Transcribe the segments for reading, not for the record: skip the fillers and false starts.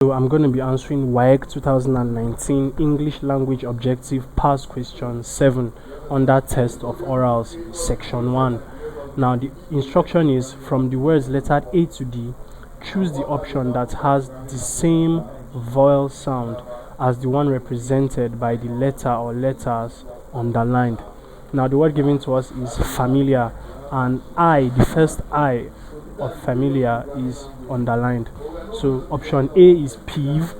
So I'm going to be answering Waec 2019 English Language Objective Past Question 7 under Test of Orals Section 1. Now the instruction is, from the words lettered A to D, choose the option that has the same vowel sound as the one represented by the letter or letters underlined. Now the word given to us is familiar, and I, the first I of familiar, is underlined. So option A is peeve,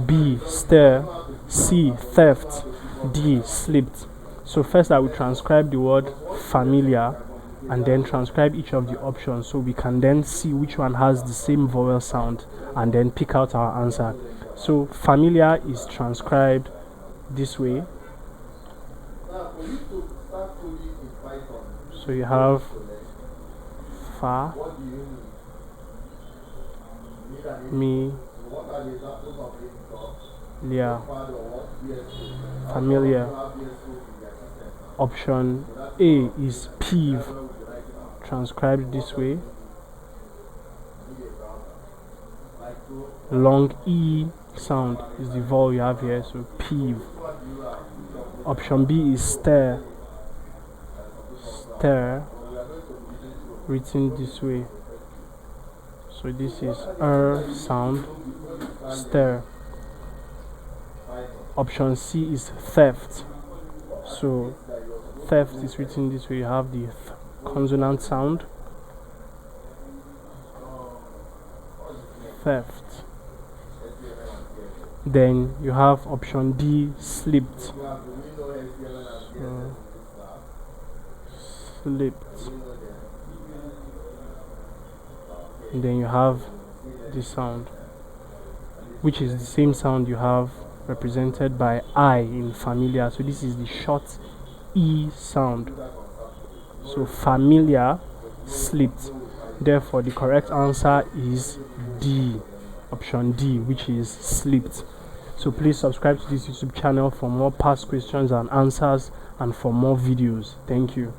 B stare, C theft, D slipped. So first I will transcribe the word familiar and then transcribe each of the options, so we can then see which one has the same vowel sound and then pick out our answer. So familiar is transcribed this way. So you have fa, me, lia, familiar. Option A is peeve, transcribed this way. Long E sound is the vowel you have here, so peeve. Option B is stare, stare, written this way. So this is sound, stare. Option C is theft. So theft is written this way. You have the consonant sound, theft. Then you have option D, slipped. So, slipped. And then you have this sound, which is the same sound you have represented by I in familiar. So this is the short E sound. So familiar, slipped. Therefore the correct answer is D, option D, which is slipped. So please subscribe to this YouTube channel for more past questions and answers and for more videos. Thank you.